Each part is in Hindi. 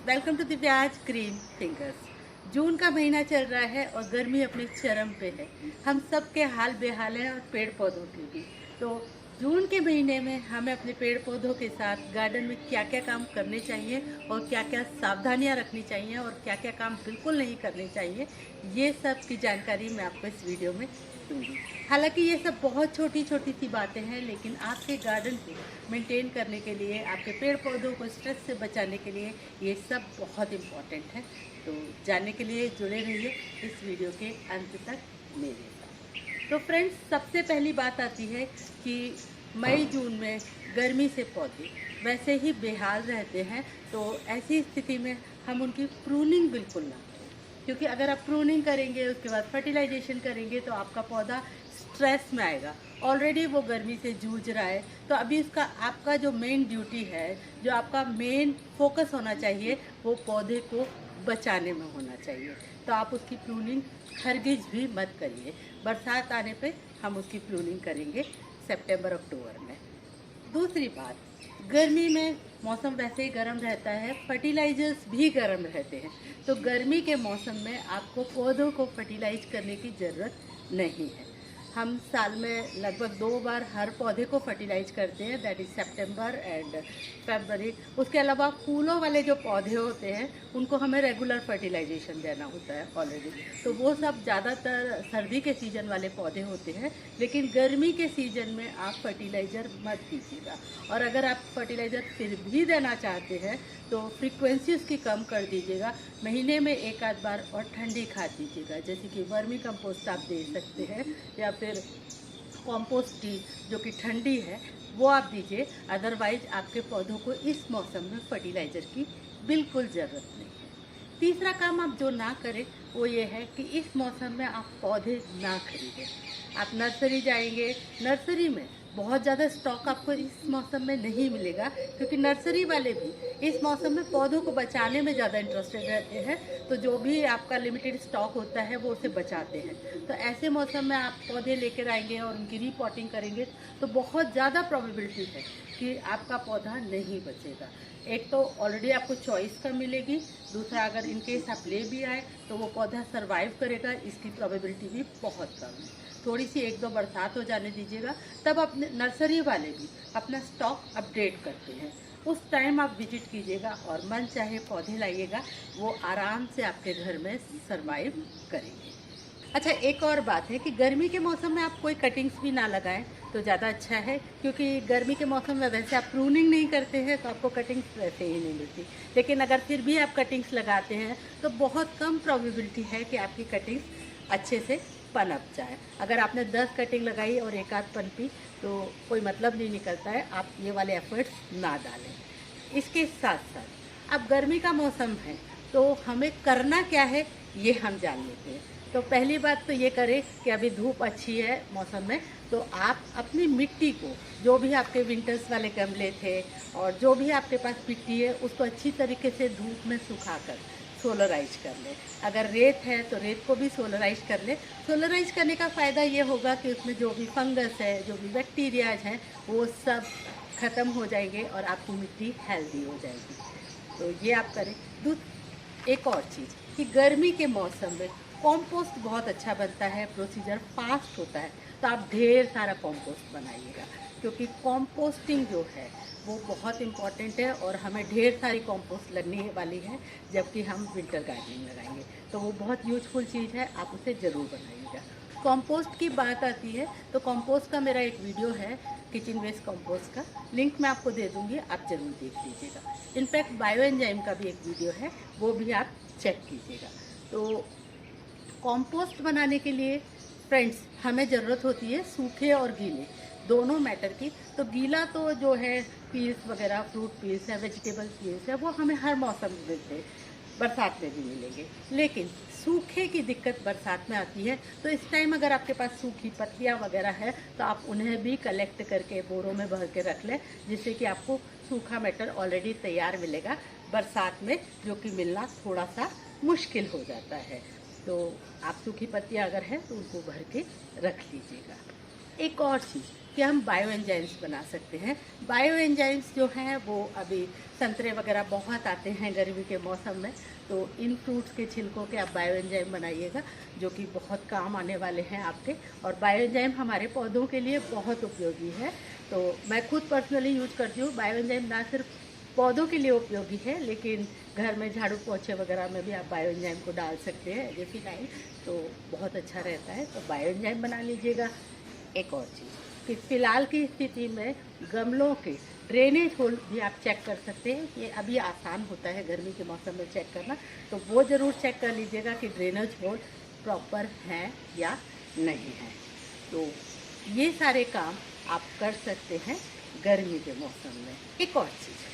Welcome to Divya's green fingers. June का महीना चल रहा है और गर्मी अपने चरम पे है। हम सब के हाल बेहाल है और पेड़ पौधों के भी। तो जून के महीने में हमें अपने पेड़ पौधों के साथ गार्डन में क्या क्या काम करने चाहिए और क्या क्या सावधानियां रखनी चाहिए और क्या क्या काम बिल्कुल नहीं करने चाहिए, ये सब की जानकारी मैं आपको इस वीडियो में दूंगी। हालांकि ये सब बहुत छोटी छोटी सी बातें हैं, लेकिन आपके गार्डन को मेंटेन करने के लिए, आपके पेड़ पौधों को स्ट्रेस से बचाने के लिए ये सब बहुत इम्पोर्टेंट है। तो जानने के लिए जुड़े रहिए इस वीडियो के अंत तक मेरे साथ। तो फ्रेंड्स, सबसे पहली बात आती है कि मई जून में गर्मी से पौधे वैसे ही बेहाल रहते हैं, तो ऐसी स्थिति में हम उनकी प्रूनिंग बिल्कुल ना करें, क्योंकि अगर आप प्रूनिंग करेंगे उसके बाद फर्टिलाइजेशन करेंगे तो आपका पौधा स्ट्रेस में आएगा। ऑलरेडी वो गर्मी से जूझ रहा है, तो अभी उसका आपका जो मेन ड्यूटी है, जो आपका मेन फोकस होना चाहिए, वो पौधे को बचाने में होना चाहिए। तो आप उसकी प्रूनिंग हरगिज भी मत करिए। बरसात आने पे हम उसकी प्रूनिंग करेंगे सितंबर अक्टूबर में। दूसरी बात, गर्मी में मौसम वैसे ही गर्म रहता है, फर्टिलाइजर्स भी गर्म रहते हैं। तो गर्मी के मौसम में आपको पौधों को फर्टिलाइज करने की ज़रूरत नहीं है। हम साल में लगभग 2 बार हर पौधे को फर्टिलाइज करते हैं, दैट इज़ सितंबर एंड फरवरी। उसके अलावा फूलों वाले जो पौधे होते हैं उनको हमें रेगुलर फर्टिलाइजेशन देना होता है ऑलरेडी। तो वो सब ज़्यादातर सर्दी के सीज़न वाले पौधे होते हैं, लेकिन गर्मी के सीज़न में आप फर्टिलाइज़र मत दीजिएगा। और अगर आप फर्टिलाइज़र फिर भी देना चाहते हैं तो फ्रीक्वेंसी उसकी कम कर दीजिएगा। महीने में एक आध बार और ठंडी खाद दीजिएगा, जैसे कि वर्मी कंपोस्ट आप दे सकते हैं, या फिर कॉम्पोस्ट टी जो कि ठंडी है वो आप दीजिए। अदरवाइज आपके पौधों को इस मौसम में फर्टिलाइज़र की बिल्कुल ज़रूरत नहीं है। तीसरा काम आप जो ना करें वो ये है कि इस मौसम में आप पौधे ना खरीदें। आप नर्सरी जाएंगे, नर्सरी में बहुत ज़्यादा स्टॉक आपको इस मौसम में नहीं मिलेगा, क्योंकि नर्सरी वाले भी इस मौसम में पौधों को बचाने में ज़्यादा इंटरेस्टेड रहते हैं। तो जो भी आपका लिमिटेड स्टॉक होता है वो उसे बचाते हैं। तो ऐसे मौसम में आप पौधे लेकर आएंगे और उनकी रीपॉटिंग करेंगे तो बहुत ज़्यादा प्रोबेबिलिटी है कि आपका पौधा नहीं बचेगा। एक तो ऑलरेडी आपको चॉइस कम मिलेगी, दूसरा अगर इनकेस आप ले भी आए तो वो पौधा सरवाइव करेगा, इसकी प्रोबेबिलिटी भी बहुत कम है। थोड़ी सी 1-2 बरसात हो जाने दीजिएगा, तब अपने नर्सरी वाले भी अपना स्टॉक अपडेट करते हैं। उस टाइम आप विजिट कीजिएगा और मन चाहे पौधे लाइएगा, वो आराम से आपके घर में सरवाइव करेंगे। अच्छा, एक और बात है कि गर्मी के मौसम में आप कोई कटिंग्स भी ना लगाएं तो ज़्यादा अच्छा है, क्योंकि गर्मी के मौसम में वैसे आप प्रूनिंग नहीं करते हैं तो आपको कटिंग्स वैसे ही नहीं मिलती। लेकिन अगर फिर भी आप कटिंग्स लगाते हैं तो बहुत कम प्रोबेबिलिटी है कि आपकी कटिंग्स अच्छे से पनप जाए। अगर आपने 10 कटिंग लगाई और एक आध पनपी तो कोई मतलब नहीं निकलता है, आप ये वाले एफर्ट्स ना डालें। इसके साथ साथ अब गर्मी का मौसम है तो हमें करना क्या है ये हम जान लेते हैं। तो पहली बात तो ये करें कि अभी धूप अच्छी है मौसम में, तो आप अपनी मिट्टी को, जो भी आपके विंटर्स वाले गमले थे और जो भी आपके पास मिट्टी है, उसको अच्छी तरीके से धूप में सुखाकर सोलराइज कर लें। अगर रेत है तो रेत को भी सोलराइज कर लें। सोलराइज करने का फ़ायदा ये होगा कि उसमें जो भी फंगस है, जो भी बैक्टीरियाज हैं, वो सब ख़त्म हो जाएंगे और आपकी मिट्टी हेल्दी हो जाएगी। तो ये आप करें। एक और चीज़ कि गर्मी के मौसम में कॉम्पोस्ट बहुत अच्छा बनता है, प्रोसीजर फास्ट होता है, तो आप ढेर सारा कॉम्पोस्ट बनाइएगा, क्योंकि कॉम्पोस्टिंग जो है वो बहुत इम्पॉर्टेंट है और हमें ढेर सारी कॉम्पोस्ट लगने वाली है जबकि हम विंटर गार्डनिंग लगाएंगे। तो वो बहुत यूजफुल चीज़ है, आप उसे ज़रूर बनाइएगा। कॉम्पोस्ट की बात आती है तो कॉम्पोस्ट का मेरा एक वीडियो है, किचन वेस्ट कॉम्पोस्ट का, लिंक मैं आपको दे दूँगी, आप ज़रूर देख लीजिएगा। इनफैक्ट बायो एंजाइम का भी एक वीडियो है, वो भी आप चेक कीजिएगा। तो कंपोस्ट बनाने के लिए फ्रेंड्स हमें ज़रूरत होती है सूखे और गीले दोनों मैटर की। तो गीला तो जो है पील्स वगैरह, फ्रूट पील्स है, वेजिटेबल पील्स है, वो हमें हर मौसम में मिलते हैं, बरसात में भी मिलेंगे। लेकिन सूखे की दिक्कत बरसात में आती है, तो इस टाइम अगर आपके पास सूखी पत्तियां वगैरह है तो आप उन्हें भी कलेक्ट करके बोरों में भर के रख लें, जिससे कि आपको सूखा मैटर ऑलरेडी तैयार मिलेगा बरसात में, जो कि मिलना थोड़ा सा मुश्किल हो जाता है। तो आप सूखी पत्तियां अगर हैं तो उनको भर के रख लीजिएगा। एक और चीज़ कि हम बायो एंजाइम्स बना सकते हैं। बायो एंजाइम्स जो हैं वो अभी संतरे वगैरह बहुत आते हैं गर्मी के मौसम में, तो इन फ्रूट्स के छिलकों के आप बायो एंजाइम बनाइएगा जो कि बहुत काम आने वाले हैं आपके। और बायो एंजाइम हमारे पौधों के लिए बहुत उपयोगी है, तो मैं खुद पर्सनली यूज करती हूँ। बायो एंजाइम ना सिर्फ पौधों के लिए उपयोगी है, लेकिन घर में झाड़ू पोछे वगैरह में भी आप बायो एंजाइम को डाल सकते हैं जैसी टाइम, तो बहुत अच्छा रहता है। तो बायो एंजाइम बना लीजिएगा। एक और चीज़ कि फ़िलहाल की स्थिति में गमलों के ड्रेनेज होल भी आप चेक कर सकते हैं। ये अभी आसान होता है गर्मी के मौसम में चेक करना, तो वो ज़रूर चेक कर लीजिएगा कि ड्रेनेज होल प्रॉपर हैं या नहीं है। तो ये सारे काम आप कर सकते हैं गर्मी के मौसम में। एक और चीज़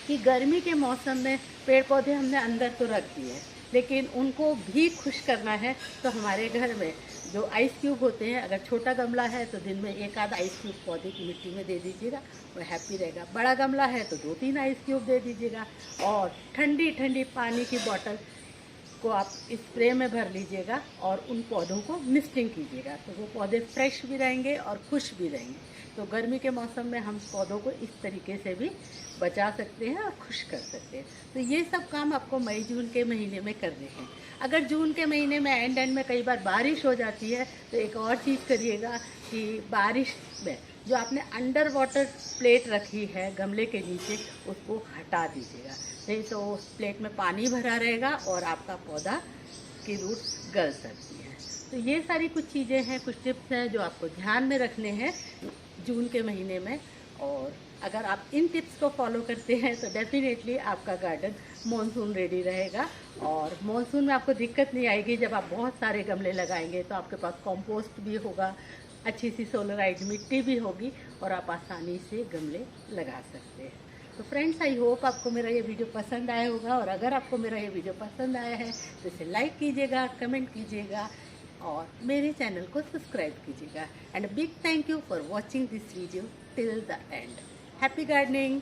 कि गर्मी के मौसम में पेड़ पौधे हमने अंदर तो रख दिए, लेकिन उनको भी खुश करना है, तो हमारे घर में जो आइस क्यूब होते हैं, अगर छोटा गमला है तो दिन में एक आध आइस क्यूब पौधे की मिट्टी में दे दीजिएगा, वो हैप्पी रहेगा। बड़ा गमला है तो 2-3 आइस क्यूब दे दीजिएगा। और ठंडी ठंडी पानी की बोतल को आप स्प्रे में भर लीजिएगा और उन पौधों को मिस्टिंग कीजिएगा, तो वो पौधे फ्रेश भी रहेंगे और खुश भी रहेंगे। तो गर्मी के मौसम में हम पौधों को इस तरीके से भी बचा सकते हैं और खुश कर सकते हैं। तो ये सब काम आपको मई जून के महीने में करने हैं। अगर जून के महीने में एंड में कई बार बारिश हो जाती है, तो एक और चीज़ करिएगा कि बारिश में जो आपने अंडर वाटर प्लेट रखी है गमले के नीचे, उसको हटा दीजिएगा, नहीं तो उस प्लेट में पानी भरा रहेगा और आपका पौधा की रूट्स गल सकती है। तो ये सारी कुछ चीज़ें हैं, कुछ टिप्स हैं जो आपको ध्यान में रखने हैं जून के महीने में। और अगर आप इन टिप्स को फॉलो करते हैं तो डेफिनेटली आपका गार्डन मॉनसून रेडी रहेगा। और मॉनसून में आपको दिक्कत नहीं आएगी। जब आप बहुत सारे गमले लगाएंगे तो आपके पास कंपोस्ट भी होगा, अच्छी सी सोलराइज मिट्टी भी होगी और आप आसानी से गमले लगा सकते हैं। तो फ्रेंड्स, आई होप आपको मेरा ये वीडियो पसंद आया होगा, और अगर आपको मेरा ये वीडियो पसंद आया है तो इसे लाइक कीजिएगा, कमेंट कीजिएगा और मेरे चैनल को सब्सक्राइब कीजिएगा। And big thank you for watching this video till the end. Happy gardening.